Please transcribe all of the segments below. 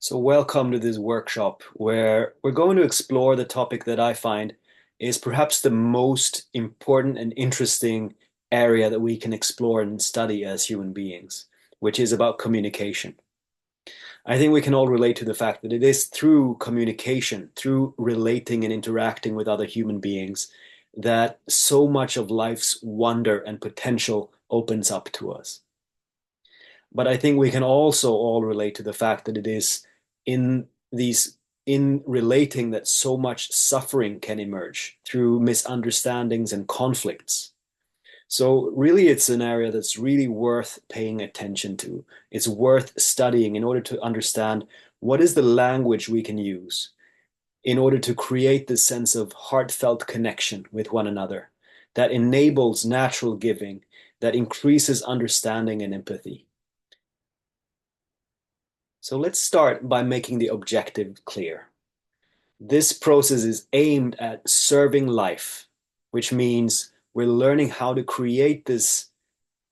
So, welcome to this workshop where we're going to explore the topic that I find is perhaps the most important and interesting area that we can explore and study as human beings, which is about communication. I think we can all relate to the fact that it is through communication, through relating and interacting with other human beings, that so much of life's wonder and potential opens up to us. But I think we can also all relate to the fact that it is in these in relating that so much suffering can emerge through misunderstandings and conflicts. So really it's an area that's really worth paying attention to. It's worth studying in order to understand what is the language we can use in order to create this sense of heartfelt connection with one another that enables natural giving, that increases understanding and empathy. So let's start by making the objective clear. This process is aimed at serving life, which means we're learning how to create this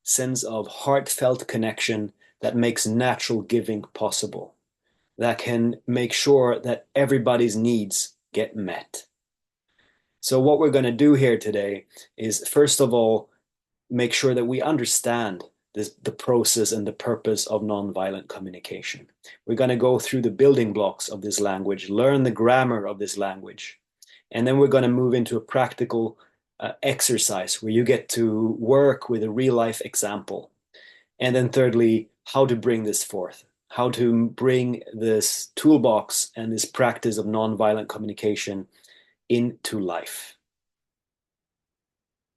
sense of heartfelt connection that makes natural giving possible, that can make sure that everybody's needs get met. So, what we're going to do here today is, first of all, make sure that we understand the process and the purpose of nonviolent communication. We're going to go through the building blocks of this language, learn the grammar of this language, and then we're going to move into a practical exercise where you get to work with a real life example. And then thirdly, how to bring this forth, how to bring this toolbox and this practice of nonviolent communication into life.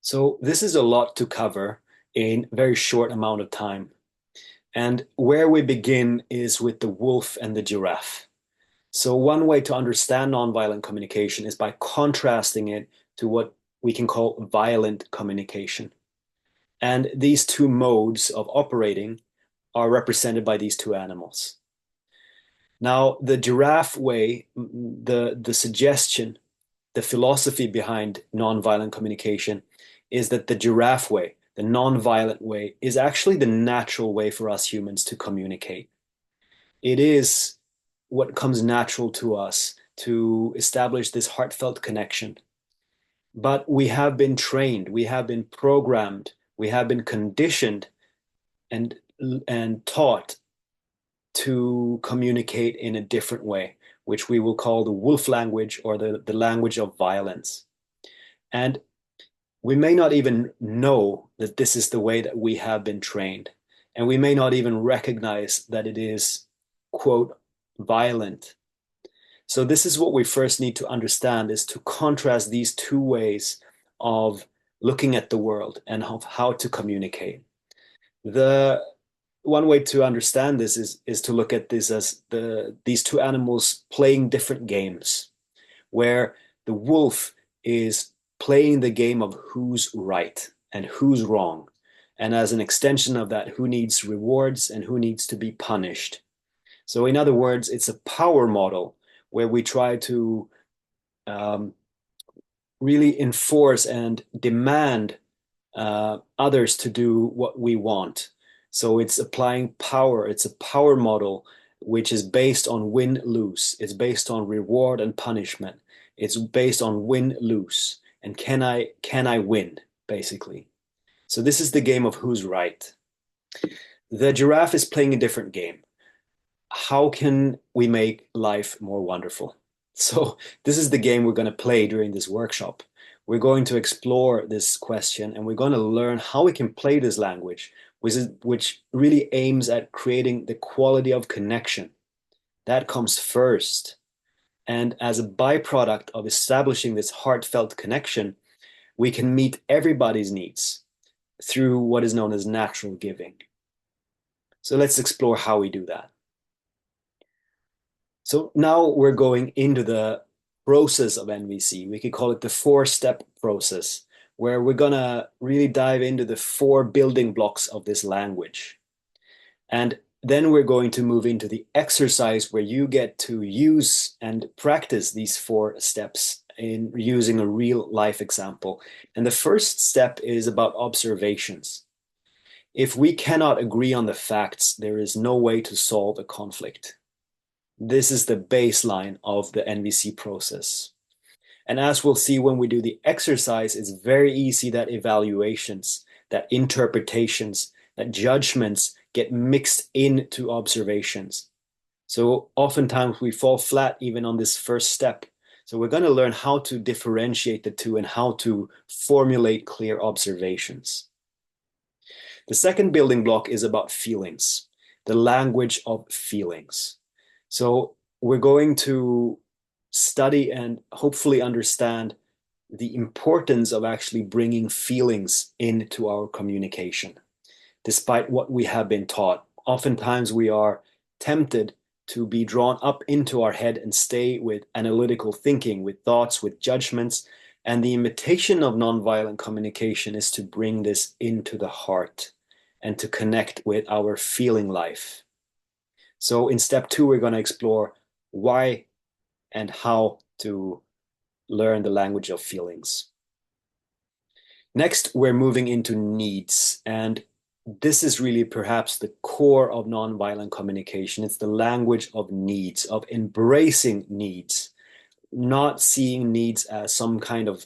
So this is a lot to cover in a very short amount of time. And where we begin is with the wolf and the giraffe. So one way to understand nonviolent communication is by contrasting it to what we can call violent communication. And these two modes of operating are represented by these two animals. Now, the giraffe way, the suggestion, the philosophy behind nonviolent communication is that the giraffe way, the nonviolent way, is actually the natural way for us humans to communicate. It is what comes natural to us to establish this heartfelt connection. But we have been trained, we have been programmed, we have been conditioned and taught to communicate in a different way, which we will call the wolf language or the language of violence. And we may not even know that this is the way that we have been trained. And we may not even recognize that it is, quote, violent. So this is what we first need to understand, is to contrast these two ways of looking at the world and of how to communicate. The one way to understand this is to look at this as these two animals playing different games, where the wolf is playing the game of who's right and who's wrong, and as an extension of that, who needs rewards and who needs to be punished. So in other words, it's a power model where we try to really enforce and demand others to do what we want. So it's applying power. It's a power model which is based on win-lose. It's based on reward and punishment. It's based on win-lose. And can I win, basically. So this is the game of who's right. The giraffe is playing a different game. How can we make life more wonderful? So this is the game we're going to play during this workshop. We're going to explore this question and we're going to learn how we can play this language, which really aims at creating the quality of connection. That comes first. And as a byproduct of establishing this heartfelt connection, we can meet everybody's needs through what is known as natural giving. So let's explore how we do that. So now we're going into the process of NVC. We could call it the four-step process, where we're going to really dive into the four building blocks of this language. And then we're going to move into the exercise where you get to use and practice these four steps in using a real life example. And the first step is about observations. If we cannot agree on the facts, there is no way to solve a conflict. This is the baseline of the NVC process. And as we'll see when we do the exercise, it's very easy that evaluations, that interpretations, that judgments get mixed into observations. So oftentimes we fall flat even on this first step. So we're going to learn how to differentiate the two and how to formulate clear observations. The second building block is about feelings, the language of feelings. So we're going to study and hopefully understand the importance of actually bringing feelings into our communication, despite what we have been taught. Oftentimes we are tempted to be drawn up into our head and stay with analytical thinking, with thoughts, with judgments. And the invitation of nonviolent communication is to bring this into the heart and to connect with our feeling life. So in step two, we're going to explore why and how to learn the language of feelings. Next, we're moving into needs. And this is really perhaps the core of nonviolent communication. It's the language of needs, of embracing needs, not seeing needs as some kind of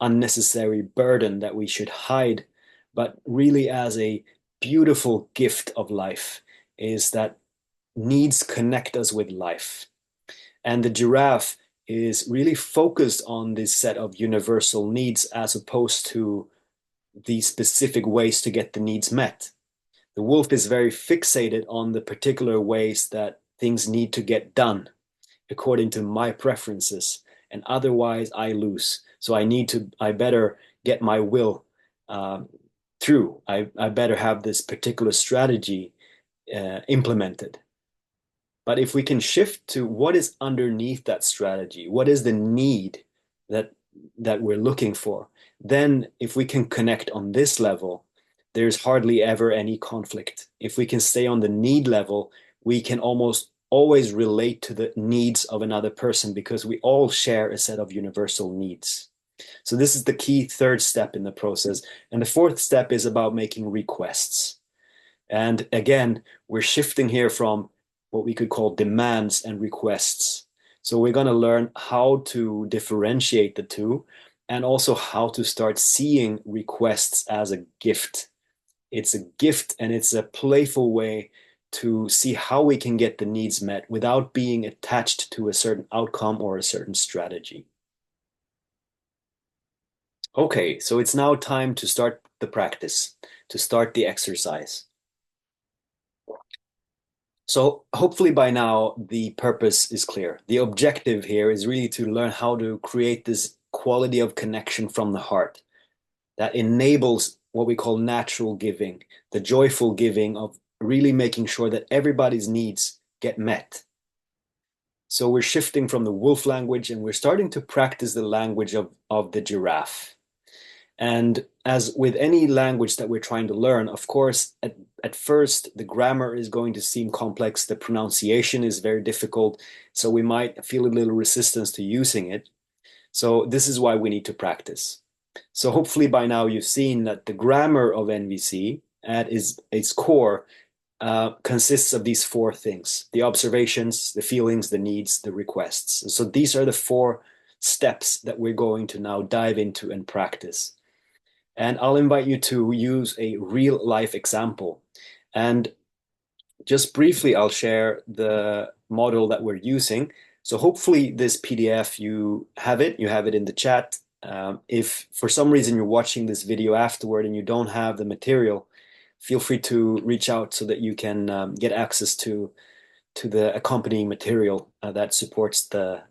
unnecessary burden that we should hide, but really as a beautiful gift of life, is that needs connect us with life. And the giraffe is really focused on this set of universal needs as opposed to the specific ways to get the needs met. The wolf is very fixated on the particular ways that things need to get done according to my preferences, and otherwise I lose. So I better get my will through. I better have this particular strategy implemented. But if we can shift to what is underneath that strategy, what is the need that we're looking for, then if we can connect on this level, there's hardly ever any conflict. If we can stay on the need level, we can almost always relate to the needs of another person because we all share a set of universal needs. So this is the key third step in the process. And the fourth step is about making requests. And again, we're shifting here from what we could call demands and requests. So we're going to learn how to differentiate the two and also how to start seeing requests as a gift. It's a gift and it's a playful way to see how we can get the needs met without being attached to a certain outcome or a certain strategy. Okay, so it's now time to start the practice, to start the exercise. So hopefully by now the purpose is clear. The objective here is really to learn how to create this quality of connection from the heart that enables what we call natural giving, the joyful giving of really making sure that everybody's needs get met. So we're shifting from the wolf language and we're starting to practice the language of the giraffe. And as with any language that we're trying to learn, of course, at first, the grammar is going to seem complex. The pronunciation is very difficult. So we might feel a little resistance to using it. So this is why we need to practice. So hopefully by now you've seen that the grammar of NVC at its core consists of these four things: the observations, the feelings, the needs, the requests. So these are the four steps that we're going to now dive into and practice. And I'll invite you to use a real life example. And just briefly, I'll share the model that we're using. So hopefully this PDF, you have it in the chat. If for some reason you're watching this video afterward and you don't have the material, feel free to reach out so that you can get access to the accompanying material that supports the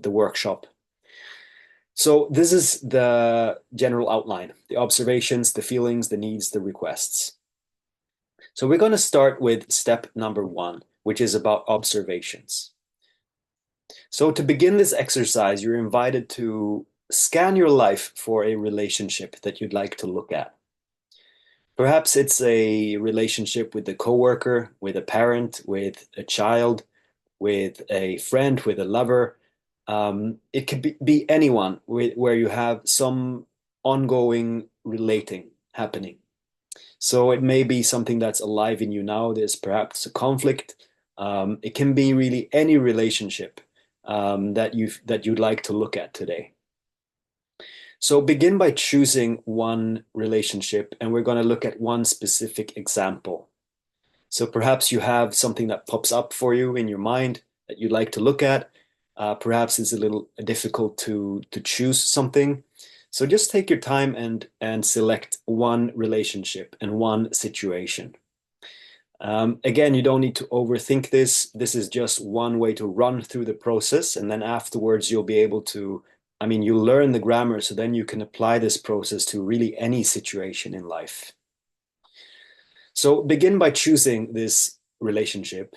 workshop. So this is the general outline: the observations, the feelings, the needs, the requests. So we're going to start with step number 1, which is about observations. So to begin this exercise, you're invited to scan your life for a relationship that you'd like to look at. Perhaps it's a relationship with a coworker, with a parent, with a child, with a friend, with a lover. It could be anyone where you have some ongoing relating happening. So it may be something that's alive in you now. There's perhaps a conflict, It can be really any relationship that you'd like to look at today. So begin by choosing one relationship, and we're going to look at one specific example. So perhaps you have something that pops up for you in your mind that you'd like to look at. Perhaps it's a little difficult to choose something. So just take your time and select one relationship and one situation. Again, you don't need to overthink this. This is just one way to run through the process, and then afterwards you'll be able to, you'll learn the grammar, so then you can apply this process to really any situation in life. So begin by choosing this relationship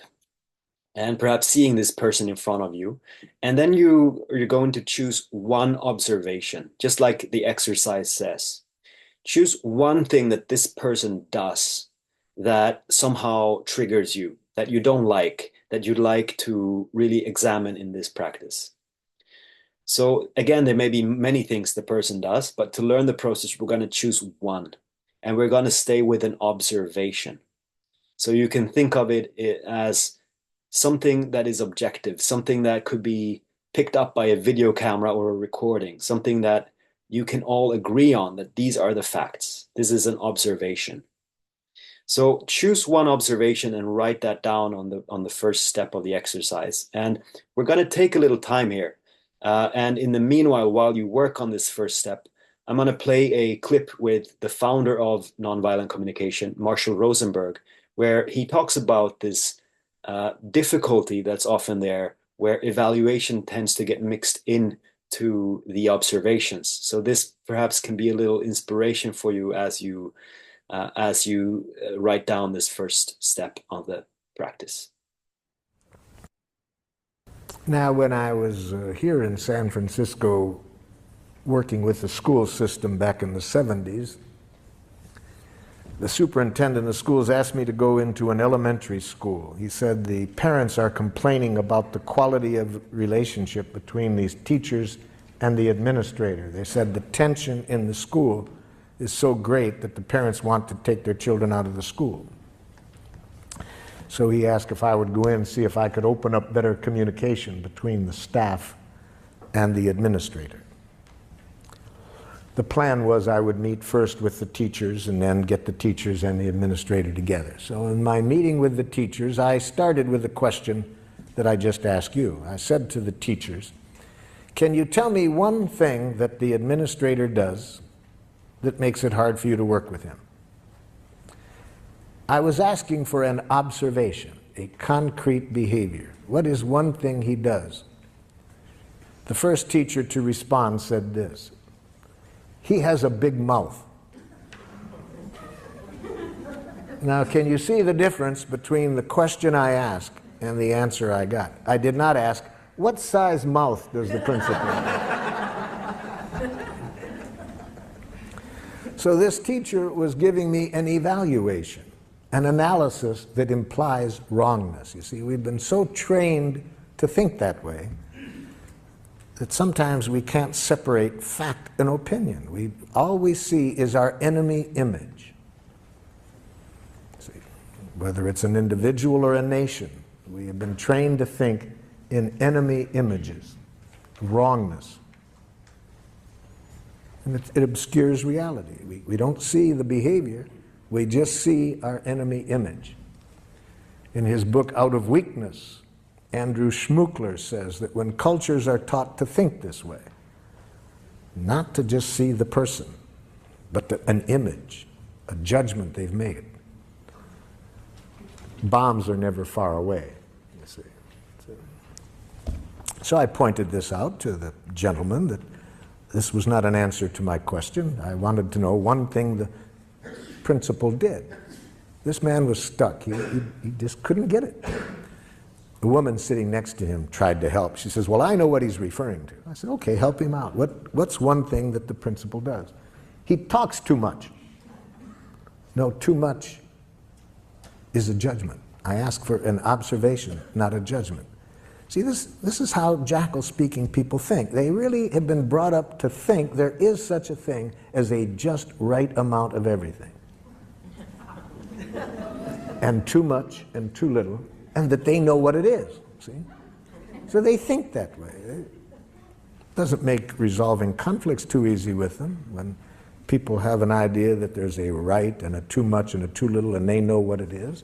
and perhaps seeing this person in front of you. And then you're going to choose one observation, just like the exercise says. Choose one thing that this person does that somehow triggers you, that you don't like, that you'd like to really examine in this practice. So again, there may be many things the person does, but to learn the process, we're going to choose one, and we're going to stay with an observation. So you can think of it as something that is objective, something that could be picked up by a video camera or a recording, something that you can all agree on, that these are the facts. This is an observation. So choose one observation and write that down on the first step of the exercise. And we're going to take a little time here. And in the meanwhile, while you work on this first step, I'm going to play a clip with the founder of nonviolent communication, Marshall Rosenberg, where he talks about this difficulty that's often there, where evaluation tends to get mixed into the observations. So this perhaps can be a little inspiration for you as you write down this first step of the practice. Now, when I was here in San Francisco working with the school system back in the 70s, the superintendent of schools asked me to go into an elementary school. He said the parents are complaining about the quality of relationship between these teachers and the administrator. They said the tension in the school is so great that the parents want to take their children out of the school. So he asked if I would go in and see if I could open up better communication between the staff and the administrator. The plan was I would meet first with the teachers and then get the teachers and the administrator together. So in my meeting with the teachers, I started with the question that I just asked you. I said to the teachers, can you tell me one thing that the administrator does that makes it hard for you to work with him? I was asking for an observation, a concrete behavior. What is one thing he does? The first teacher to respond said this: he has a big mouth. Now, can you see the difference between the question I asked and the answer I got? I did not ask, what size mouth does the principal have? So this teacher was giving me an evaluation, an analysis that implies wrongness. You see, we've been so trained to think that way that sometimes we can't separate fact and opinion. All we see is our enemy image. See, whether it's an individual or a nation, we have been trained to think in enemy images, wrongness. And it obscures reality. We don't see the behavior, we just see our enemy image. In his book, Out of Weakness, Andrew Schmuckler says that when cultures are taught to think this way, not to just see the person, but an image, a judgment they've made, bombs are never far away, you see. So I pointed this out to the gentleman, that this was not an answer to my question. I wanted to know one thing the principal did. This man was stuck. He just couldn't get it. The woman sitting next to him tried to help. She says, well, I know what he's referring to. I said, okay, help him out. What's one thing that the principal does? He talks too much. No, too much is a judgment. I ask for an observation, not a judgment. See, this is how jackal-speaking people think. They really have been brought up to think there is such a thing as a just right amount of everything. And too much and too little and that they know what it is. See? So they think that way. It doesn't make resolving conflicts too easy with them when people have an idea that there's a right and a too much and a too little, and they know what it is.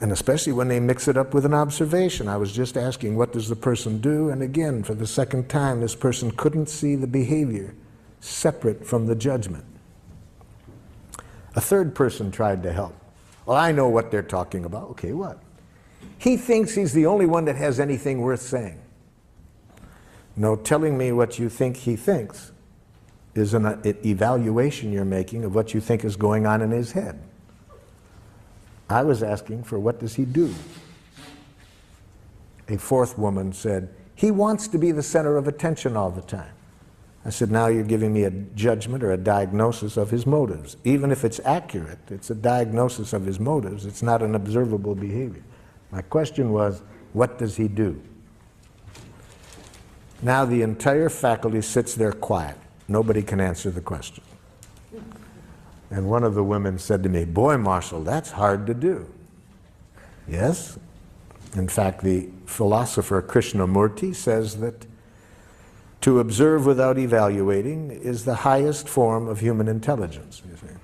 And especially when they mix it up with an observation. I was just asking, what does the person do? And again, for the second time, this person couldn't see the behavior separate from the judgment. A third person tried to help. Well, I know what they're talking about. Okay, what? He thinks he's the only one that has anything worth saying. No, telling me what you think he thinks is an evaluation you're making of what you think is going on in his head. I was asking for what does he do? A fourth woman said, he wants to be the center of attention all the time. I said, now you're giving me a judgment or a diagnosis of his motives. Even if it's accurate, it's a diagnosis of his motives. It's not an observable behavior. My question was, what does he do? Now the entire faculty sits there quiet. Nobody can answer the question. And one of the women said to me, boy, Marshall, that's hard to do. Yes. In fact, the philosopher Krishnamurti says that to observe without evaluating is the highest form of human intelligence, you see.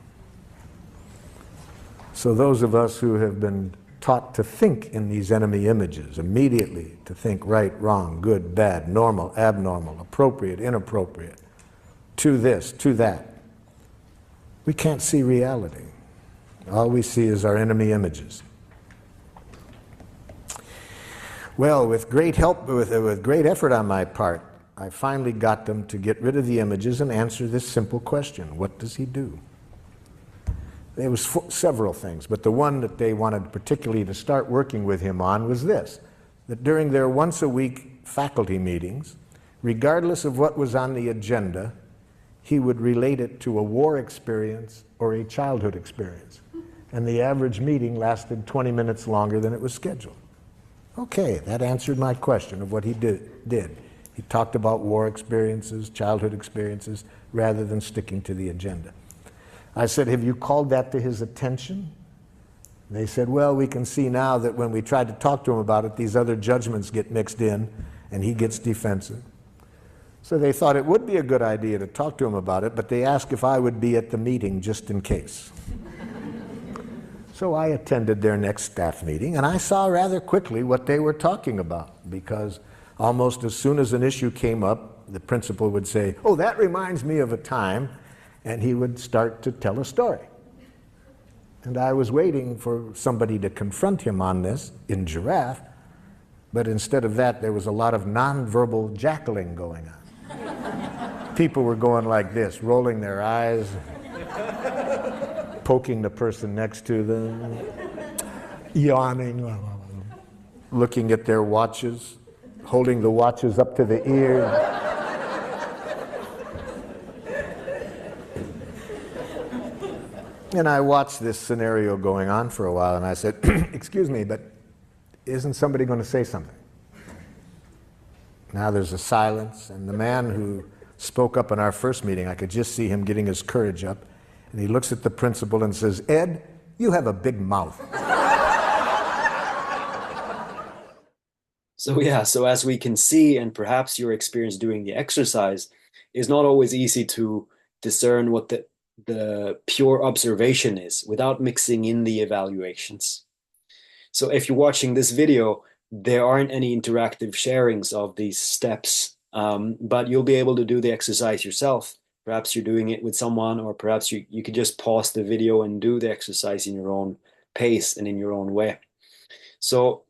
So those of us who have been taught to think in these enemy images, immediately to think right, wrong, good, bad, normal, abnormal, appropriate, inappropriate, to this, to that, we can't see reality. All we see is our enemy images. Well, with great help, with great effort on my part, I finally got them to get rid of the images and answer this simple question: what does he do? There was several things, but the one that they wanted particularly to start working with him on was this: that during their once-a-week faculty meetings, regardless of what was on the agenda, he would relate it to a war experience or a childhood experience. And the average meeting lasted 20 minutes longer than it was scheduled. Okay, that answered my question of what he did. He talked about war experiences, childhood experiences, rather than sticking to the agenda. I said, have you called that to his attention? They said, well, we can see now that when we tried to talk to him about it, these other judgments get mixed in, and he gets defensive. So they thought it would be a good idea to talk to him about it, but they asked if I would be at the meeting just in case. So I attended their next staff meeting, and I saw rather quickly what they were talking about, because almost as soon as an issue came up, the principal would say, oh, that reminds me of a time, and he would start to tell a story. And I was waiting for somebody to confront him on this in Giraffe, but instead of that, there was a lot of nonverbal jackling going on. People were going like this, rolling their eyes, poking the person next to them, yawning, looking at their watches, holding the watches up to the ears. And I watched this scenario going on for a while, and I said, excuse me, but isn't somebody going to say something? Now there's a silence, and the man who spoke up in our first meeting, I could just see him getting his courage up, and he looks at the principal and says, Ed, you have a big mouth. So as we can see, and perhaps your experience doing the exercise, is not always easy to discern what the pure observation is without mixing in the evaluations. So if you're watching this video, there aren't any interactive sharings of these steps, but you'll be able to do the exercise yourself. Perhaps you're doing it with someone, or perhaps you could just pause the video and do the exercise in your own pace and in your own way. So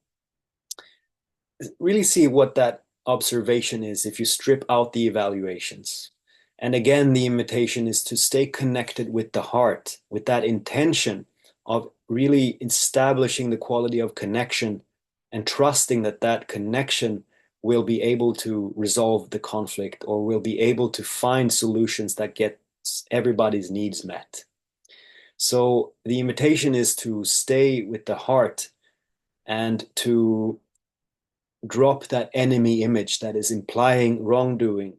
really see what that observation is if you strip out the evaluations. And again, the invitation is to stay connected with the heart, with that intention of really establishing the quality of connection and trusting that that connection will be able to resolve the conflict, or will be able to find solutions that get everybody's needs met. So the invitation is to stay with the heart and to drop that enemy image that is implying wrongdoing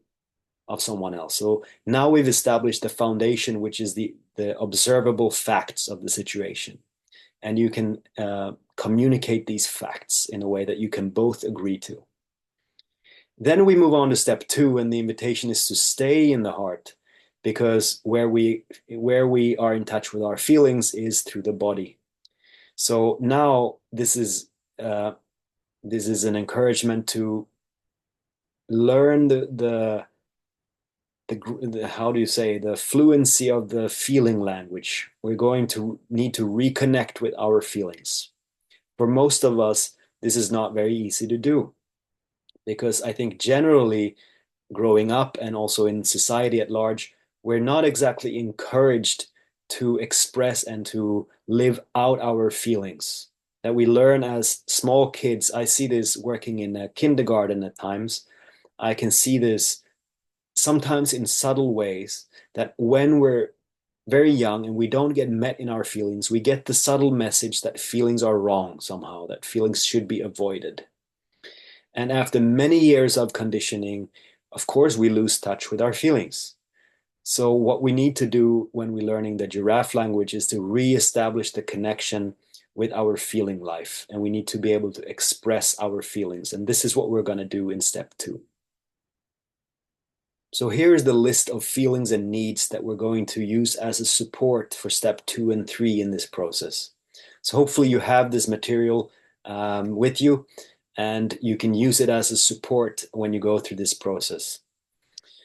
of someone else. So now we've established the foundation, which is the observable facts of the situation. And you can communicate these facts in a way that you can both agree to. Then we move on to step 2, and the invitation is to stay in the heart, because where we are in touch with our feelings is through the body. So now this is an encouragement to learn the how do you say, the fluency of the feeling language. We're going to need to reconnect with our feelings. For most of us, this is not very easy to do, because I think generally growing up and also in society at large, we're not exactly encouraged to express and to live out our feelings that we learn as small kids. I see this working in a kindergarten at times. I can see this sometimes in subtle ways, that when we're very young and we don't get met in our feelings, we get the subtle message that feelings are wrong somehow, that feelings should be avoided. And after many years of conditioning, of course, we lose touch with our feelings. So what we need to do when we're learning the giraffe language is to reestablish the connection with our feeling life. And we need to be able to express our feelings. And this is what we're going to do in step 2. So here is the list of feelings and needs that we're going to use as a support for step 2 and 3 in this process. So hopefully you have this material with you, and you can use it as a support when you go through this process.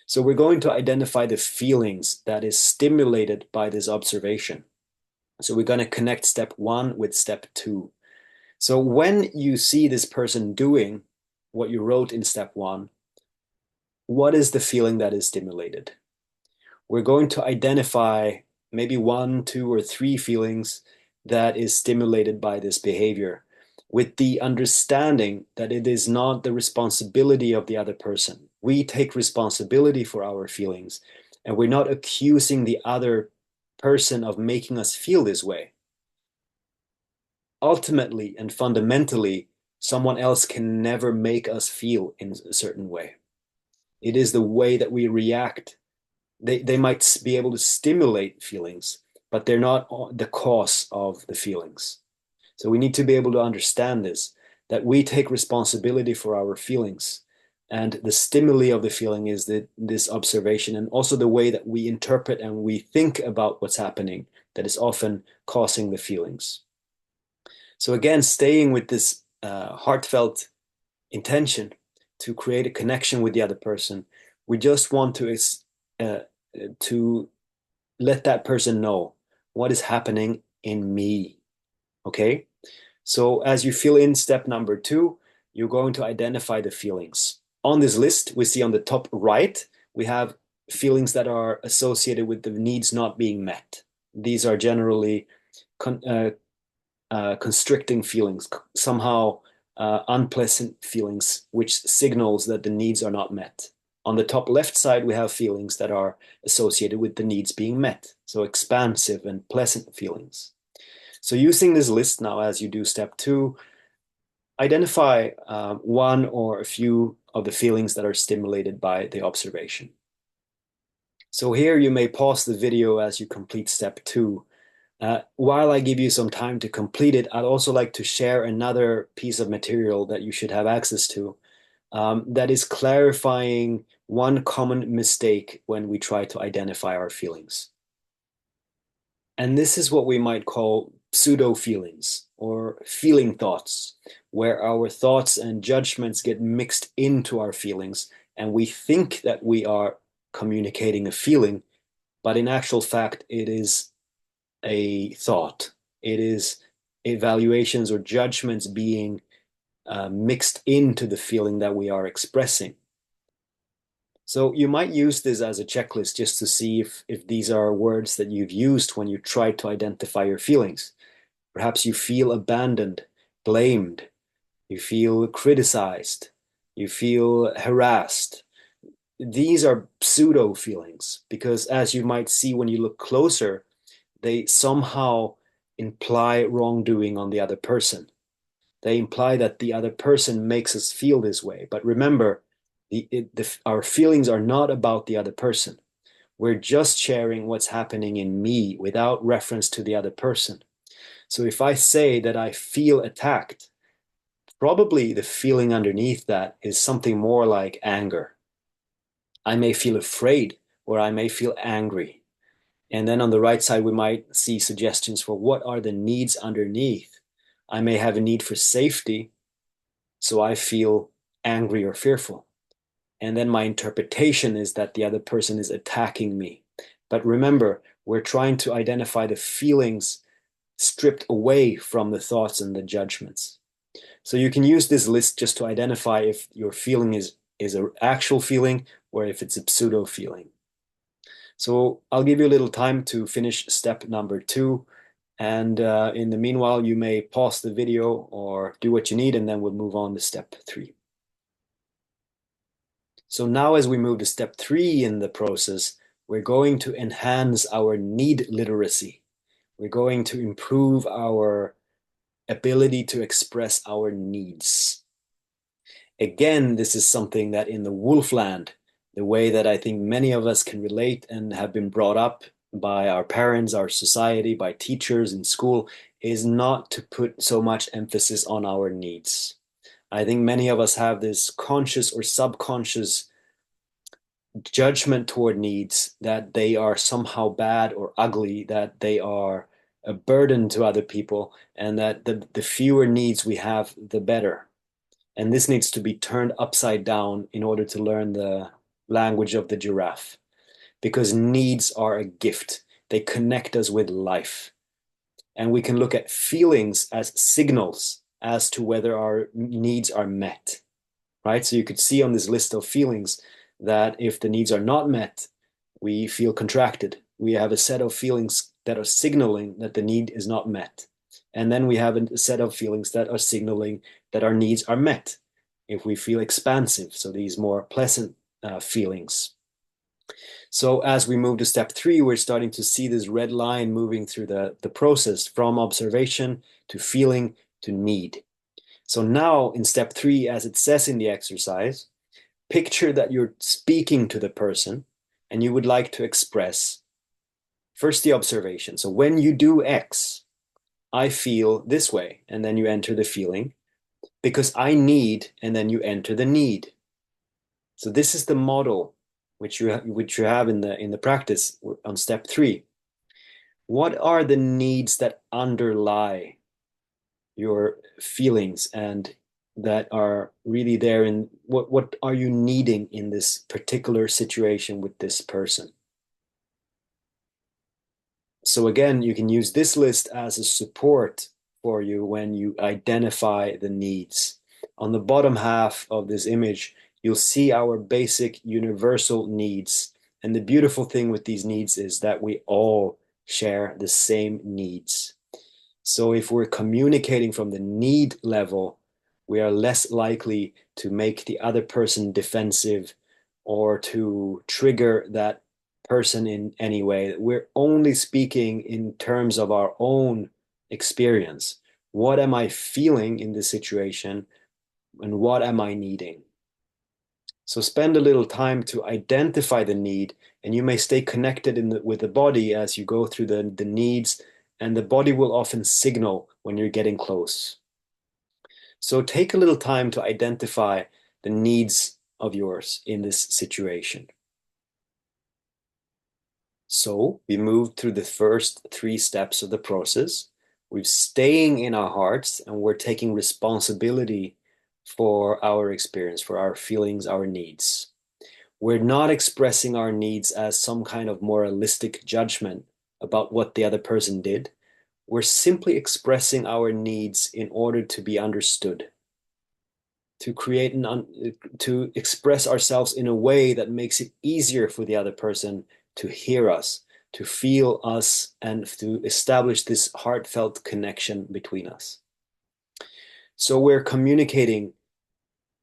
So we're going to identify the feelings that is stimulated by this observation. So we're going to connect step 1 with step 2. So when you see this person doing what you wrote in step 1, what is the feeling that is stimulated? We're going to identify maybe 1, 2, or 3 feelings that is stimulated by this behavior, with the understanding that it is not the responsibility of the other person. We take responsibility for our feelings, and we're not accusing the other person of making us feel this way. Ultimately and fundamentally, someone else can never make us feel in a certain way. It is the way that we react. They might be able to stimulate feelings, but they're not the cause of the feelings. So we need to be able to understand this, that we take responsibility for our feelings. And the stimuli of the feeling is this observation, and also the way that we interpret and we think about what's happening that is often causing the feelings. So again, staying with this heartfelt intention to create a connection with the other person, we just want to let that person know what is happening in me. Okay? So as you fill in step number 2, you're going to identify the feelings. On this list, we see on the top right, we have feelings that are associated with the needs not being met. These are generally constricting feelings, somehow unpleasant feelings, which signals that the needs are not met. On the top left side, we have feelings that are associated with the needs being met, so expansive and pleasant feelings. So using this list now as you do step 2, identify 1 or a few of the feelings that are stimulated by the observation. So here you may pause the video as you complete step 2. While I give you some time to complete it, I'd also like to share another piece of material that you should have access to, that is clarifying one common mistake when we try to identify our feelings. And this is what we might call pseudo feelings or feeling thoughts, where our thoughts and judgments get mixed into our feelings, and we think that we are communicating a feeling, but in actual fact, it is a thought. It is evaluations or judgments being mixed into the feeling that we are expressing. So you might use this as a checklist just to see if these are words that you've used when you try to identify your feelings. Perhaps you feel abandoned, blamed, you feel criticized, you feel harassed. These are pseudo feelings because, as you might see when you look closer, they somehow imply wrongdoing on the other person. They imply that the other person makes us feel this way. But remember, our feelings are not about the other person. We're just sharing what's happening in me without reference to the other person. So if I say that I feel attacked, probably the feeling underneath that is something more like anger. I may feel afraid or I may feel angry. And then on the right side, we might see suggestions for what are the needs underneath. I may have a need for safety, so I feel angry or fearful. And then my interpretation is that the other person is attacking me. But remember, we're trying to identify the feelings stripped away from the thoughts and the judgments. So you can use this list just to identify if your feeling is an actual feeling or if it's a pseudo feeling. So I'll give you a little time to finish step number 2. And in the meanwhile, you may pause the video or do what you need, and then we'll move on to step 3. So now as we move to step 3 in the process, we're going to enhance our need literacy. We're going to improve our ability to express our needs. Again, this is something that in the Wolfland, the way that I think many of us can relate and have been brought up by our parents, our society, by teachers in school, is not to put so much emphasis on our needs. I think many of us have this conscious or subconscious judgment toward needs that they are somehow bad or ugly, that they are a burden to other people, and that the fewer needs we have, the better. And this needs to be turned upside down in order to learn the language of the giraffe, because needs are a gift. They connect us with life. And we can look at feelings as signals as to whether our needs are met, right? So you could see on this list of feelings that if the needs are not met, we feel contracted. We have a set of feelings that are signaling that the need is not met. And then we have a set of feelings that are signaling that our needs are met. If we feel expansive, so these more pleasant feelings. So as we move to step 3, we're starting to see this red line moving through the process from observation to feeling to need. So now in step 3, as it says in the exercise, picture that you're speaking to the person and you would like to express first the observation. So when you do X, I feel this way, and then you enter the feeling, because I need, and then you enter the need. So this is the model which you have in the practice on step 3. What are the needs that underlie your feelings and that are really there in what are you needing in this particular situation with this person? So again, you can use this list as a support for you when you identify the needs. On the bottom half of this image, you'll see our basic universal needs. And the beautiful thing with these needs is that we all share the same needs. So if we're communicating from the need level, we are less likely to make the other person defensive or to trigger that person in any way. We're only speaking in terms of our own experience. What am I feeling in this situation and what am I needing? So spend a little time to identify the need, and you may stay connected with the body as you go through the needs, and the body will often signal when you're getting close. So take a little time to identify the needs of yours in this situation. So we moved through the first 3 steps of the process. We're staying in our hearts and we're taking responsibility for our experience, for our feelings, our needs. We're not expressing our needs as some kind of moralistic judgment about what the other person did. We're simply expressing our needs in order to be understood, to create to express ourselves in a way that makes it easier for the other person to hear us, to feel us, and to establish this heartfelt connection between us. So we're communicating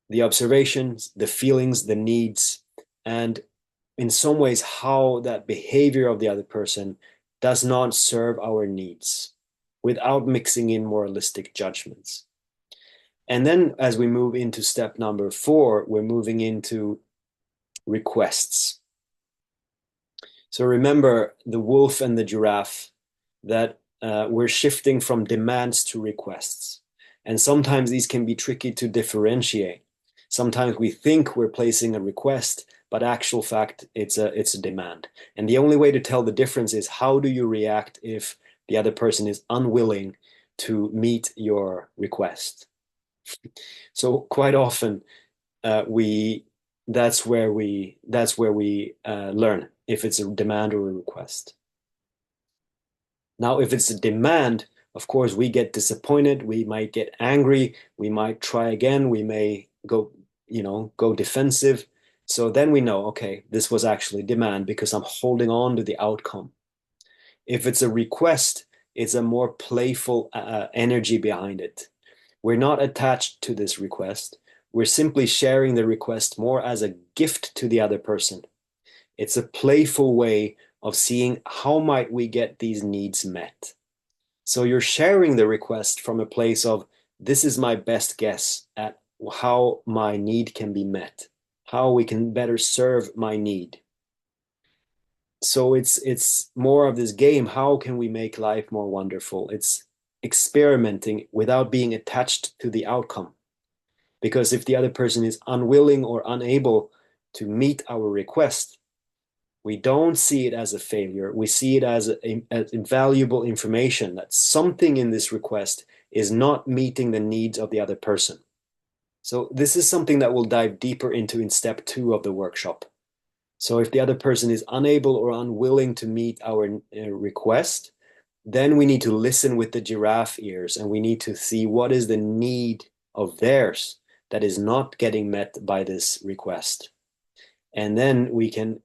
the observations, the feelings, the needs, and in some ways how that behavior of the other person does not serve our needs without mixing in moralistic judgments. And then as we move into step number 4, we're moving into requests. So remember the wolf and the giraffe, that we're shifting from demands to requests. And sometimes these can be tricky to differentiate. Sometimes we think we're placing a request, but actual fact, it's a demand. And the only way to tell the difference is how do you react if the other person is unwilling to meet your request. So quite often, we that's where we learn if it's a demand or a request. Now, if it's a demand, of course, we get disappointed. We might get angry. We might try again. We may go defensive. So then we know, okay, this was actually demand because I'm holding on to the outcome. If it's a request, it's a more playful energy behind it. We're not attached to this request. We're simply sharing the request more as a gift to the other person. It's a playful way of seeing how might we get these needs met. So you're sharing the request from a place of this is my best guess at how my need can be met, how we can better serve my need. So it's more of this game, how can we make life more wonderful? It's experimenting without being attached to the outcome. Because if the other person is unwilling or unable to meet our request, we don't see it as a failure. We see it as invaluable information that something in this request is not meeting the needs of the other person. So this is something that we'll dive deeper into in step 2 of the workshop. So if the other person is unable or unwilling to meet our request, then we need to listen with the giraffe ears and we need to see what is the need of theirs that is not getting met by this request. And then we can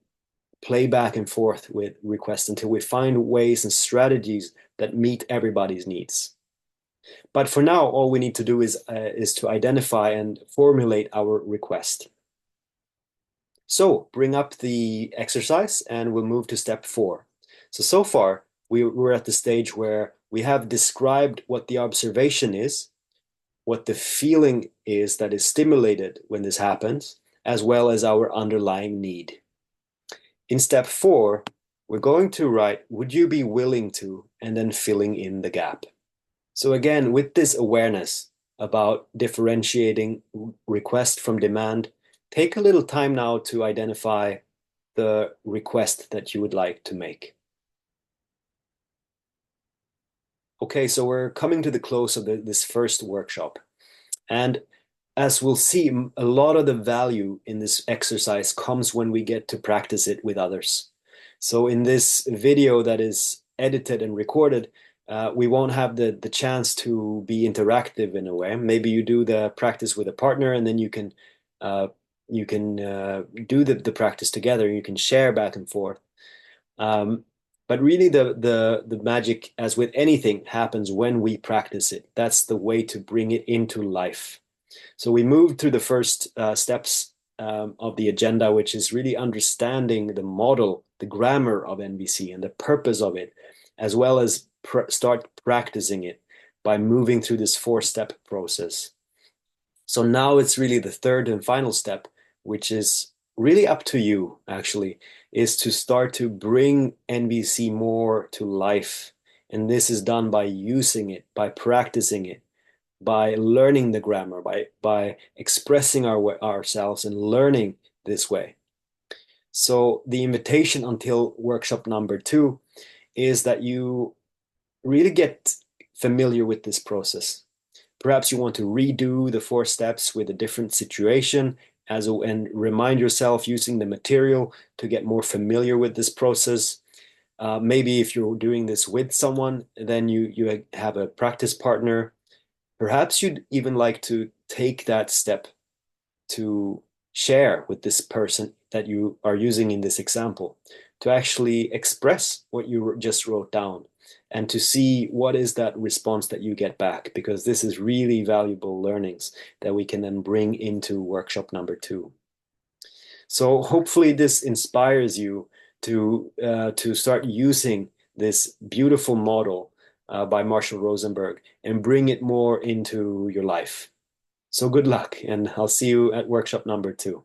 play back and forth with requests until we find ways and strategies that meet everybody's needs. But for now, all we need to do is to identify and formulate our request. So bring up the exercise and we'll move to step 4. So far, we're at the stage where we have described what the observation is, what the feeling is that is stimulated when this happens, as well as our underlying need. In step 4, we're going to write, would you be willing to, and then filling in the gap. So again, with this awareness about differentiating request from demand, take a little time now to identify the request that you would like to make. Okay, so we're coming to the close of this first workshop. And as we'll see, a lot of the value in this exercise comes when we get to practice it with others. So in this video that is edited and recorded, we won't have the chance to be interactive in a way. Maybe you do the practice with a partner and then you can do the practice together. You can share back and forth. But really the magic, as with anything, happens when we practice it. That's the way to bring it into life. So we moved through the first steps of the agenda, which is really understanding the model, the grammar of NVC and the purpose of it, as well as start practicing it by moving through this 4-step process. So now it's really the third and final step, which is really up to you, actually, is to start to bring NVC more to life. And this is done by using it, by practicing it, by learning the grammar, by expressing ourselves and learning this way. So the invitation until workshop number 2 is that you really get familiar with this process. Perhaps you want to redo the 4 steps with a different situation and remind yourself using the material to get more familiar with this process. Maybe if you're doing this with someone, then you have a practice partner. Perhaps you'd even like to take that step to share with this person that you are using in this example, to actually express what you just wrote down and to see what is that response that you get back, because this is really valuable learnings that we can then bring into workshop number 2. So hopefully this inspires you to start using this beautiful model by Marshall Rosenberg and bring it more into your life. So good luck, and I'll see you at workshop number 2.